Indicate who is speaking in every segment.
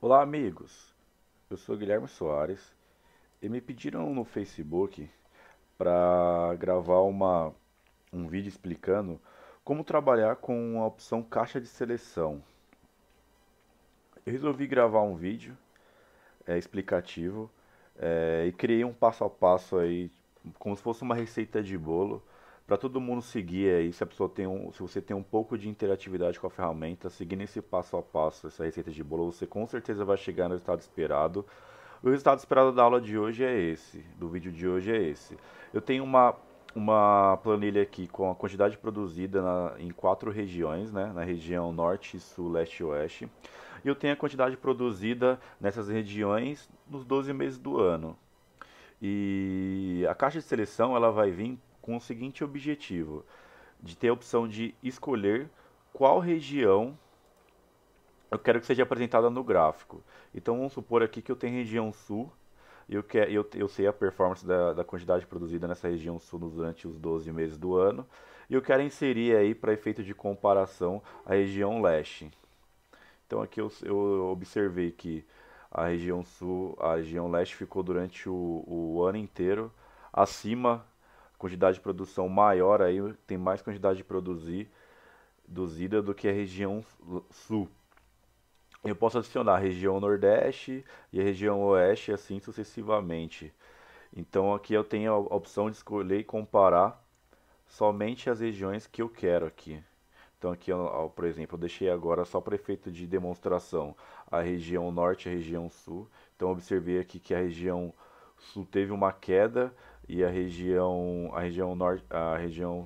Speaker 1: Olá, amigos. Eu sou Guilherme Soares e me pediram no Facebook para gravar um vídeo explicando como trabalhar com a opção caixa de seleção. Eu resolvi gravar um vídeo explicativo e criei um passo a passo aí, como se fosse uma receita de bolo, para todo mundo seguir aí. Se você tem um pouco de interatividade com a ferramenta, seguindo esse passo a passo, essa receita de bolo, você com certeza vai chegar no resultado esperado. O resultado esperado da aula de hoje é esse, do vídeo de hoje é esse. Eu tenho uma planilha aqui com a quantidade produzida em quatro regiões, né? Na região norte, sul, leste e oeste. E eu tenho a quantidade produzida nessas regiões nos 12 meses do ano. E a caixa de seleção ela vai vir com o seguinte objetivo, de ter a opção de escolher qual região eu quero que seja apresentada no gráfico. Então vamos supor aqui que eu tenho região sul e eu sei a performance da quantidade produzida nessa região sul durante os 12 meses do ano. E eu quero inserir aí para efeito de comparação a região leste. Então aqui eu observei que a região sul, a região leste ficou durante o ano inteiro acima, quantidade de produção maior aí, tem mais quantidade de produzida do que a região sul. Eu posso adicionar a região Nordeste e a região Oeste, assim sucessivamente. Então aqui eu tenho a opção de escolher e comparar somente as regiões que eu quero aqui. Então aqui, por exemplo, eu deixei agora só para efeito de demonstração a região Norte e a região Sul. Então observei aqui que a região Sul teve uma queda e a região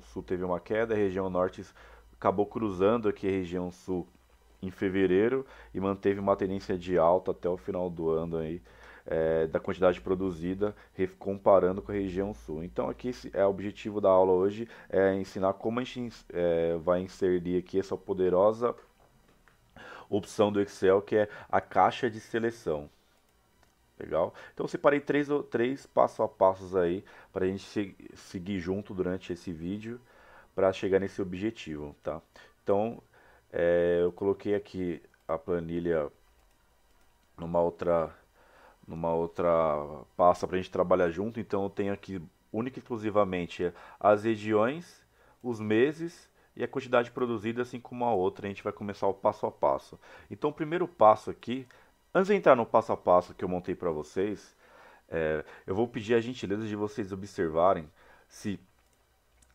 Speaker 1: Sul teve uma queda, a região Norte acabou cruzando aqui a região Sul em fevereiro e manteve uma tendência de alta até o final do ano aí, da quantidade produzida, comparando com a região sul. Então aqui é o objetivo da aula hoje é ensinar como a gente vai inserir aqui essa poderosa opção do Excel que é a caixa de seleção. Legal? Então eu separei três passo a passos aí para a gente seguir junto durante esse vídeo para chegar nesse objetivo, tá? Então eu coloquei aqui a planilha numa outra pasta para a gente trabalhar junto. Então eu tenho aqui única e exclusivamente as regiões, os meses e a quantidade produzida, assim como a outra. A gente vai começar o passo a passo. Então o primeiro passo aqui, antes de entrar no passo a passo que eu montei para vocês, eu vou pedir a gentileza de vocês observarem se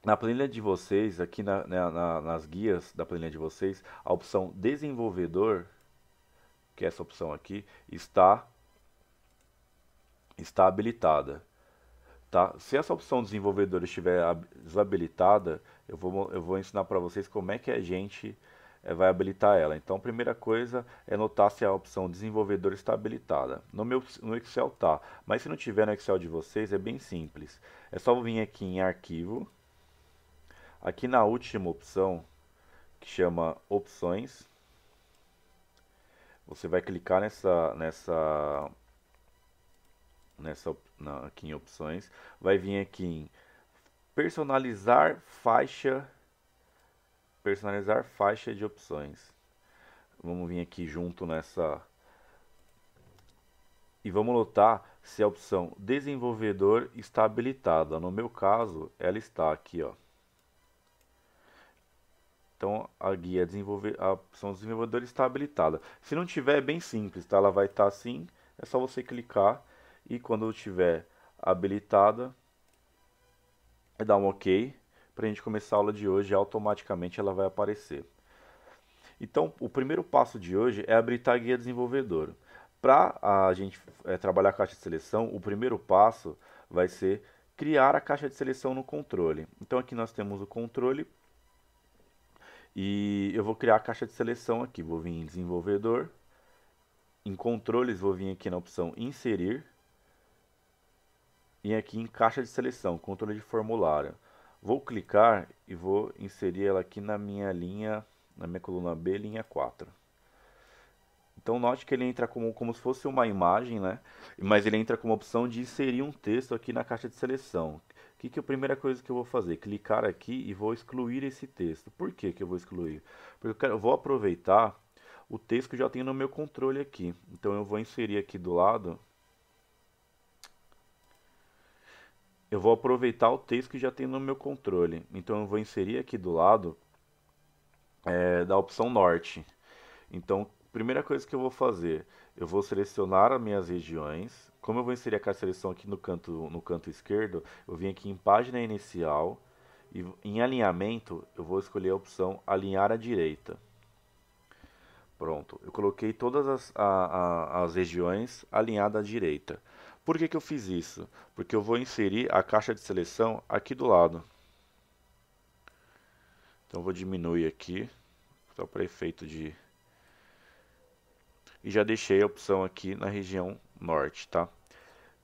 Speaker 1: na planilha de vocês, aqui nas guias da planilha de vocês, a opção desenvolvedor, que é essa opção aqui, está habilitada. Tá? Se essa opção desenvolvedor estiver desabilitada, eu vou ensinar para vocês como é que a gente vai habilitar ela. Então, a primeira coisa é notar se a opção desenvolvedor está habilitada. No Excel tá, mas se não tiver no Excel de vocês, é bem simples. É só vir aqui em arquivo, aqui na última opção, que chama opções, você vai clicar aqui em opções, vai vir aqui em personalizar faixa de opções. Vamos vir aqui junto nessa e vamos notar se a opção desenvolvedor está habilitada. No meu caso, ela está aqui, ó. Então a opção desenvolvedor está habilitada. Se não tiver, é bem simples, tá? Ela vai estar assim, é só você clicar e quando estiver habilitada, dar um OK para a gente começar a aula de hoje, automaticamente ela vai aparecer. Então, o primeiro passo de hoje é habilitar a guia desenvolvedor. Para a gente trabalhar a caixa de seleção, o primeiro passo vai ser criar a caixa de seleção no controle. Então, aqui nós temos o controle e eu vou criar a caixa de seleção aqui. Vou vir em desenvolvedor, em controles vou vir aqui na opção inserir e aqui em caixa de seleção, controle de formulário. Vou clicar e vou inserir ela aqui na minha coluna B, linha 4. Então note que ele entra como se fosse uma imagem, né? Mas ele entra com a opção de inserir um texto aqui na caixa de seleção. Que é a primeira coisa que eu vou fazer? Clicar aqui e vou excluir esse texto. Por que eu vou excluir? Porque eu vou aproveitar o texto que eu já tenho no meu controle aqui. Então eu vou inserir aqui do lado, eu vou aproveitar o texto que já tem no meu controle. Então eu vou inserir aqui do lado da opção norte. Então, primeira coisa que eu vou fazer, eu vou selecionar as minhas regiões. Como eu vou inserir a seleção aqui no canto esquerdo, eu vim aqui em página inicial e em alinhamento eu vou escolher a opção alinhar à direita. Pronto, eu coloquei todas as regiões alinhadas à direita. Por que que eu fiz isso? Porque eu vou inserir a caixa de seleção aqui do lado. Então eu vou diminuir aqui, só para efeito de... E já deixei a opção aqui na região norte, tá? O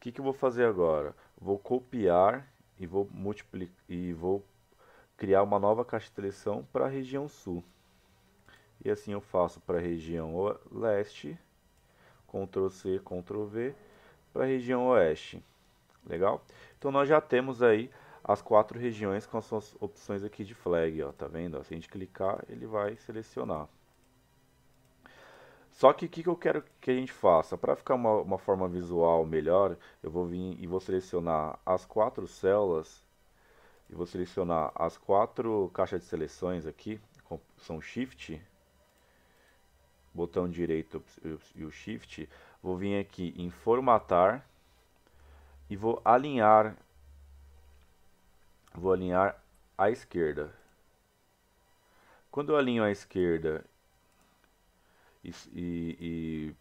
Speaker 1: que que eu vou fazer agora? Vou copiar e vou multiplicar e vou criar uma nova caixa de seleção para a região sul. E assim eu faço para a região leste, Ctrl C, Ctrl V, para a região oeste. Legal? Então nós já temos aí as 4 regiões com as suas opções aqui de flag, ó, tá vendo? Ó, se a gente clicar, ele vai selecionar. Só que o que eu quero que a gente faça? Para ficar uma forma visual melhor, eu vou vir e vou selecionar as 4 células e vou selecionar as 4 caixas de seleções aqui, com opção Shift, botão direito e o Shift. Vou vir aqui em formatar e vou alinhar à esquerda. Quando eu alinho à esquerda e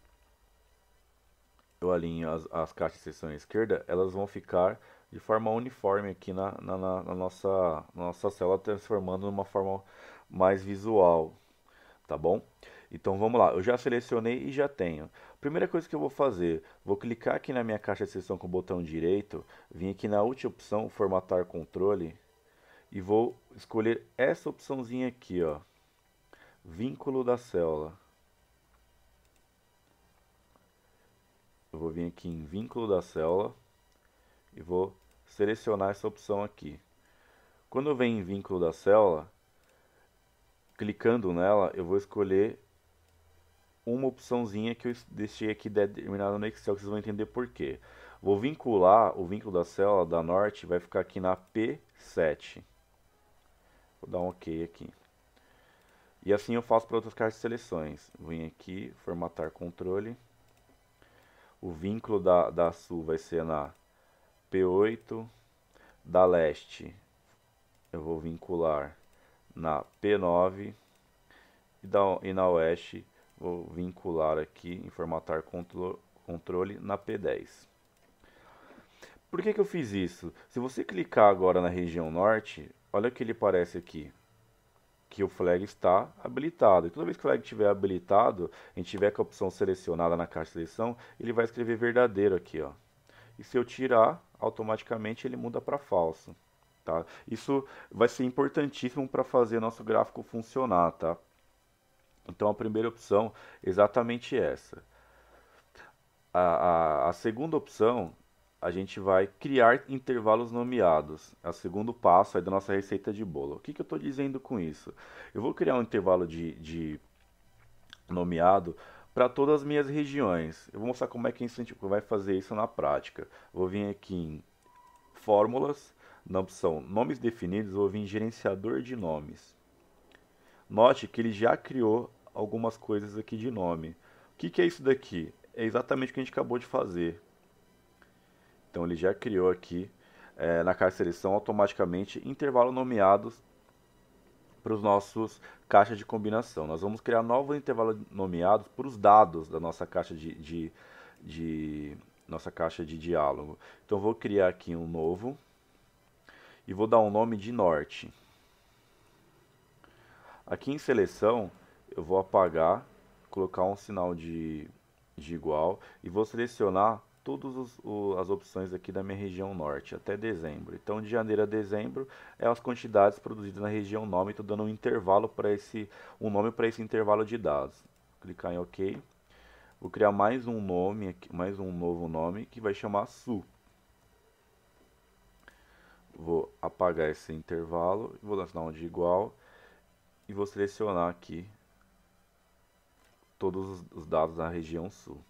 Speaker 1: eu alinho as caixas de seção à esquerda, elas vão ficar de forma uniforme aqui na nossa célula, transformando numa forma mais visual, tá bom? Então vamos lá, eu já selecionei e já tenho. Primeira coisa que eu vou fazer, vou clicar aqui na minha caixa de seção com o botão direito, vim aqui na última opção, formatar controle, e vou escolher essa opçãozinha aqui, ó, vínculo da célula. Eu vou vir aqui em vínculo da célula e vou selecionar essa opção aqui. Quando eu venho em vínculo da célula, clicando nela, eu vou escolher uma opçãozinha que eu deixei aqui determinada no Excel, que vocês vão entender por quê. Vou vincular o vínculo da célula da norte, vai ficar aqui na P7. Vou dar um OK aqui. E assim eu faço para outras caixas de seleções. Vim aqui, formatar controle. O vínculo da sul vai ser na P8. Da leste eu vou vincular na P9. E na oeste vou vincular aqui em formatar controle na P10. Por que que eu fiz isso? Se você clicar agora na região norte, olha o que ele aparece aqui, que o flag está habilitado. E toda vez que o flag estiver habilitado, a gente tiver com a opção selecionada na caixa de seleção, ele vai escrever verdadeiro aqui, ó. E se eu tirar, automaticamente ele muda para falso, tá? Isso vai ser importantíssimo para fazer nosso gráfico funcionar, tá? Então a primeira opção é exatamente essa. A segunda opção, a gente vai criar intervalos nomeados. É o segundo passo aí da nossa receita de bolo. O que que eu estou dizendo com isso? Eu vou criar um intervalo de nomeado para todas as minhas regiões. Eu vou mostrar como é que a gente vai fazer isso na prática. Vou vir aqui em fórmulas, na opção nomes definidos, vou vir em gerenciador de nomes. Note que ele já criou algumas coisas aqui de nome. O que que é isso daqui? É exatamente o que a gente acabou de fazer. Então ele já criou aqui na caixa de seleção automaticamente intervalos nomeados para os nossos caixas de combinação. Nós vamos criar novos intervalos nomeados para os dados da nossa caixa nossa caixa de diálogo. Então vou criar aqui um novo e vou dar um nome de norte. Aqui em seleção eu vou apagar, colocar um sinal de igual e vou selecionar todas as opções aqui da minha região norte até dezembro. Então de janeiro a dezembro é as quantidades produzidas na região nome. Estou dando um intervalo para um nome para esse intervalo de dados. Clicar em OK. Vou criar mais um nome aqui, mais um novo nome que vai chamar sul. Vou apagar esse intervalo, vou dar sinal de igual e vou selecionar aqui todos os dados da região sul.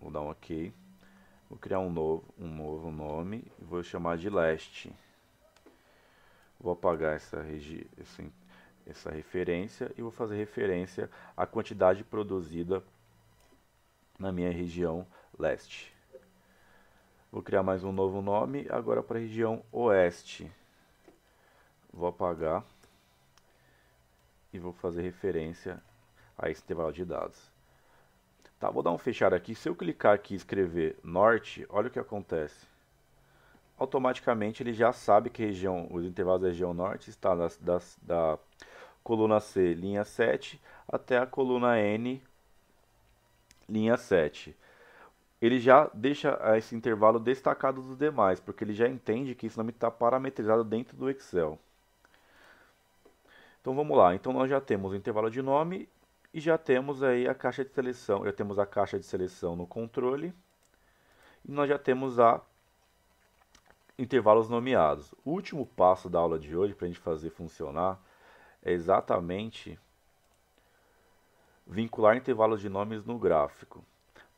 Speaker 1: Vou dar um OK. Vou criar um novo nome e vou chamar de leste. Vou apagar essa referência e vou fazer referência à quantidade produzida na minha região leste. Vou criar mais um novo nome, agora para a região oeste. Vou apagar e vou fazer referência a esse intervalo de dados. Tá, vou dar um fechar aqui. Se eu clicar aqui e escrever norte, olha o que acontece. Automaticamente ele já sabe que os intervalos da região norte estão da coluna C, linha 7, até a coluna N, linha 7. Ele já deixa esse intervalo destacado dos demais, porque ele já entende que esse nome está parametrizado dentro do Excel. Então vamos lá, então nós já temos o intervalo de nome e já temos aí a caixa de seleção, já temos a caixa de seleção no controle e nós já temos intervalos nomeados. O último passo da aula de hoje para a gente fazer funcionar é exatamente vincular intervalos de nomes no gráfico.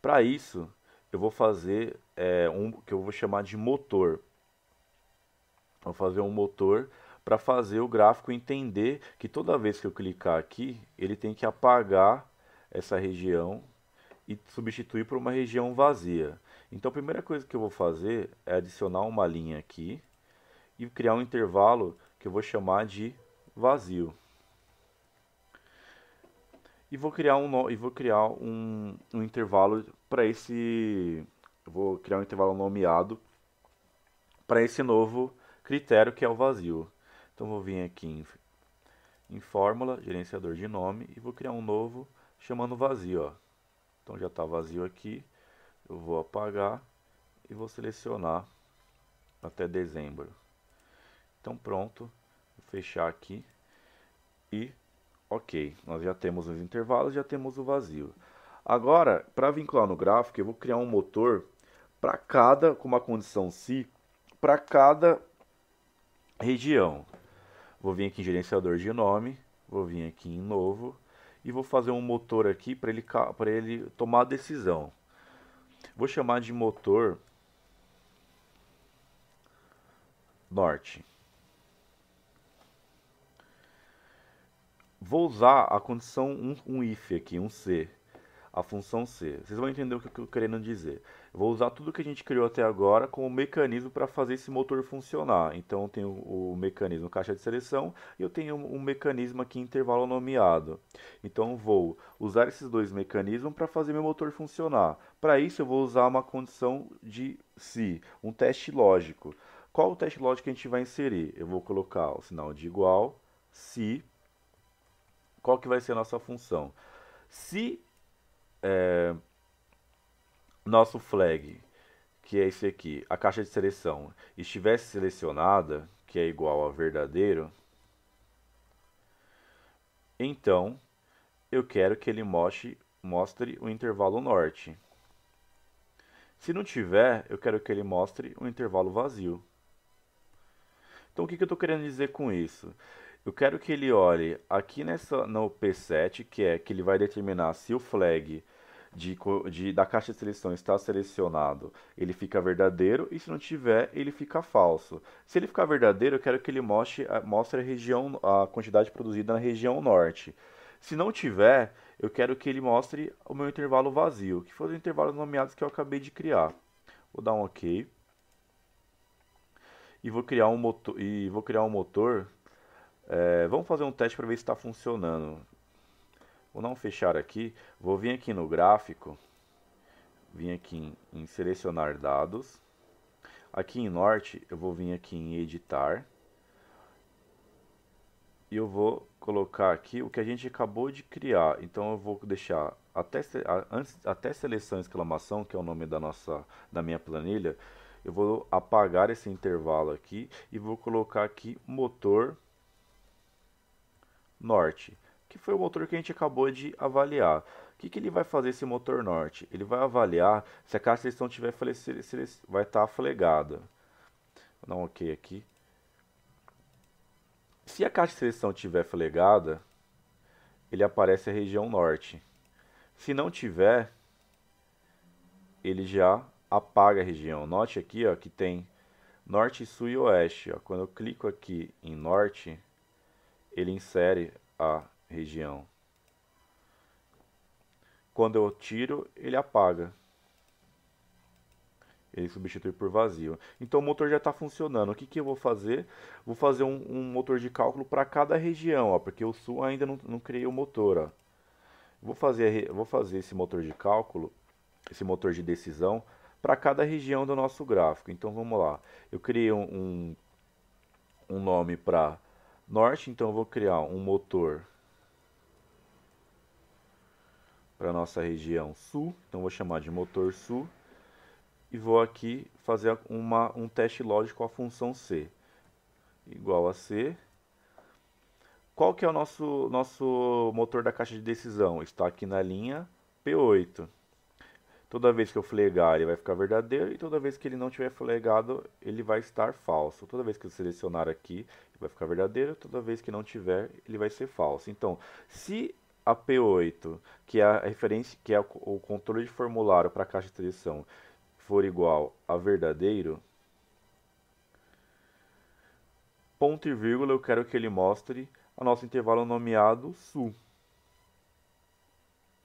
Speaker 1: Para isso, eu vou fazer um que eu vou chamar de motor. Vou fazer um motor para fazer o gráfico entender que toda vez que eu clicar aqui, ele tem que apagar essa região e substituir por uma região vazia. Então a primeira coisa que eu vou fazer é adicionar uma linha aqui e criar um intervalo que eu vou chamar de vazio. E vou criar um intervalo para esse. Vou criar um intervalo nomeado para esse novo critério que é o vazio. Então vou vir aqui em fórmula, gerenciador de nome e vou criar um novo chamando vazio. Ó. Então já está vazio aqui. Eu vou apagar e vou selecionar até dezembro. Então pronto, vou fechar aqui e OK, nós já temos os intervalos, já temos o vazio. Agora, para vincular no gráfico, eu vou criar um motor para cada, com uma condição se, para cada região. Vou vir aqui em gerenciador de nome, vou vir aqui em novo e vou fazer um motor aqui para ele tomar a decisão. Vou chamar de motor norte. Vou usar a condição um if aqui, um C, a função C. Vocês vão entender o que eu estou querendo dizer. Eu vou usar tudo que a gente criou até agora como mecanismo para fazer esse motor funcionar. Então eu tenho o mecanismo caixa de seleção e eu tenho um mecanismo aqui intervalo nomeado. Então eu vou usar esses dois mecanismos para fazer meu motor funcionar. Para isso eu vou usar uma condição de se, um teste lógico. Qual o teste lógico que a gente vai inserir? Eu vou colocar o sinal de igual, se. Qual que vai ser a nossa função? Se nosso flag, que é esse aqui, a caixa de seleção, estivesse selecionada, que é igual a verdadeiro, então eu quero que ele mostre o intervalo norte. Se não tiver, eu quero que ele mostre o intervalo vazio. Então o que eu estou querendo dizer com isso? Eu quero que ele olhe aqui no P7, que ele vai determinar se o flag da caixa de seleção está selecionado, ele fica verdadeiro, e se não tiver, ele fica falso. Se ele ficar verdadeiro, eu quero que ele mostre a quantidade produzida na região norte. Se não tiver, eu quero que ele mostre o meu intervalo vazio, que foram os intervalos nomeados que eu acabei de criar. Vou dar um OK. E vou criar um motor. Vamos fazer um teste para ver se está funcionando. Vou dar um fechar aqui. Vou vir aqui no gráfico. Vim aqui em selecionar dados. Aqui em norte, eu vou vir aqui em editar. E eu vou colocar aqui o que a gente acabou de criar. Então eu vou deixar até seleção exclamação, que é o nome da minha planilha. Eu vou apagar esse intervalo aqui e vou colocar aqui motor norte, que foi o motor que a gente acabou de avaliar. O que ele vai fazer esse motor norte? Ele vai avaliar se a caixa de seleção vai estar flegada. Vou dar um OK aqui. Se a caixa de seleção estiver flegada, ele aparece a região norte. Se não tiver, ele já apaga a região. Note aqui, ó, que tem norte, sul e oeste. Ó. Quando eu clico aqui em norte, ele insere a região. Quando eu tiro, ele apaga. Ele substitui por vazio. Então o motor já está funcionando. O que, que eu vou fazer? Vou fazer um motor de cálculo para cada região, ó, porque o sul ainda não criei o motor. Ó. Vou fazer esse motor de cálculo, esse motor de decisão, para cada região do nosso gráfico. Então vamos lá. Eu criei um nome para norte, então eu vou criar um motor para nossa região sul. Então vou chamar de motor sul. E vou aqui fazer um teste lógico com a função C. Igual a C. Qual que é o nosso motor da caixa de decisão? Está aqui na linha P8. Toda vez que eu flegar, ele vai ficar verdadeiro. E toda vez que ele não tiver flegado, ele vai estar falso. Toda vez que eu selecionar aqui, ele vai ficar verdadeiro. Toda vez que não tiver, ele vai ser falso. Então, se a P8, que é a referência, que é o controle de formulário para a caixa de seleção, for igual a verdadeiro, ponto e vírgula, eu quero que ele mostre o nosso intervalo nomeado sul.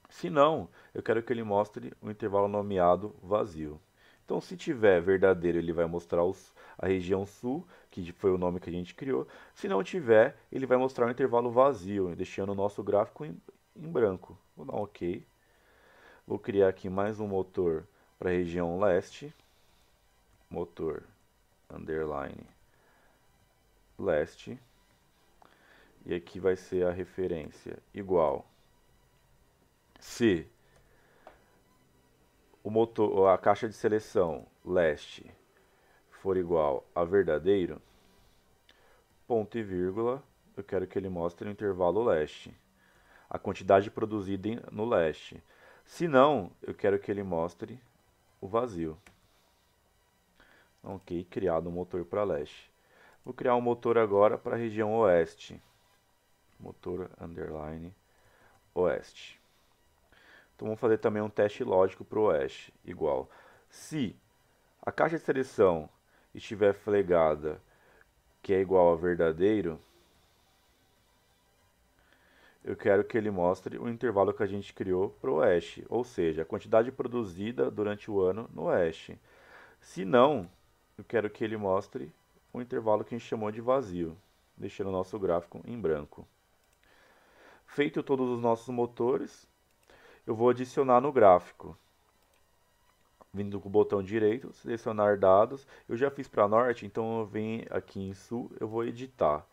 Speaker 1: Se não, eu quero que ele mostre o intervalo nomeado vazio. Então, se tiver verdadeiro, ele vai mostrar a região sul, que foi o nome que a gente criou. Se não tiver, ele vai mostrar o intervalo vazio, deixando o nosso gráfico em branco. Vou dar um OK. Vou criar aqui mais um motor para a região leste, motor underline leste, e aqui vai ser a referência igual se o motor, a caixa de seleção leste for igual a verdadeiro, ponto e vírgula, eu quero que ele mostre o intervalo leste, a quantidade produzida no leste. Se não, eu quero que ele mostre o vazio. Ok, criado um motor para leste. Vou criar um motor agora para a região oeste. Motor underline oeste. Então vamos fazer também um teste lógico para o oeste. Igual. Se a caixa de seleção estiver flegada, que é igual a verdadeiro, eu quero que ele mostre o intervalo que a gente criou para o oeste. Ou seja, a quantidade produzida durante o ano no oeste. Se não, eu quero que ele mostre o intervalo que a gente chamou de vazio, deixando o nosso gráfico em branco. Feito todos os nossos motores, eu vou adicionar no gráfico. Vindo com o botão direito, selecionar dados. Eu já fiz para norte, então eu venho aqui em sul, eu vou editar.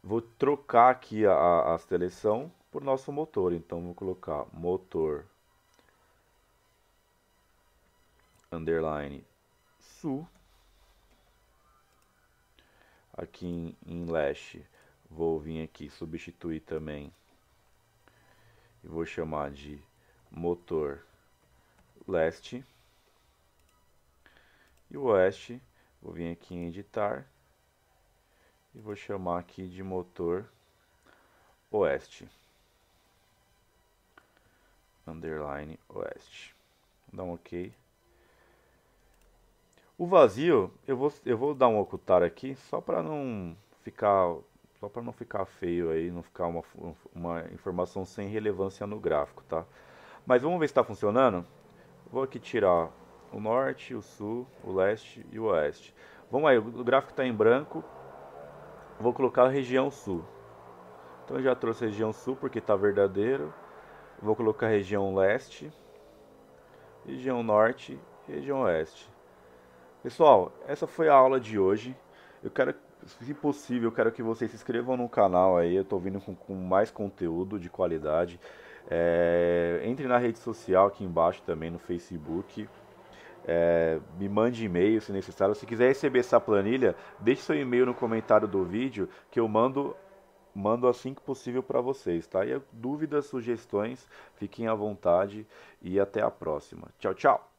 Speaker 1: Vou trocar aqui a seleção por nosso motor. Então vou colocar motor underline sul. Aqui em leste, vou vir aqui substituir também e vou chamar de motor leste. E o oeste, vou vir aqui em editar e vou chamar aqui de motor oeste. Underline oeste. Dá um OK. O vazio, eu vou dar um ocultar aqui, só para não ficar feio aí, não ficar uma informação sem relevância no gráfico, tá? Mas vamos ver se está funcionando. Vou aqui tirar o norte, o sul, o leste e o oeste. Vamos aí, o gráfico está em branco. Vou colocar a região sul. Então eu já trouxe a região sul porque está verdadeiro. Vou colocar a região leste, região norte e região oeste. Pessoal, essa foi a aula de hoje. Eu quero, se possível, eu quero que vocês se inscrevam no canal aí. Eu estou vindo com mais conteúdo de qualidade. Entre na rede social aqui embaixo também, no Facebook. Me mande e-mail se necessário. Se quiser receber essa planilha, deixe seu e-mail no comentário do vídeo que eu mando assim que possível para vocês, tá? E dúvidas, sugestões, fiquem à vontade e até a próxima. Tchau, tchau!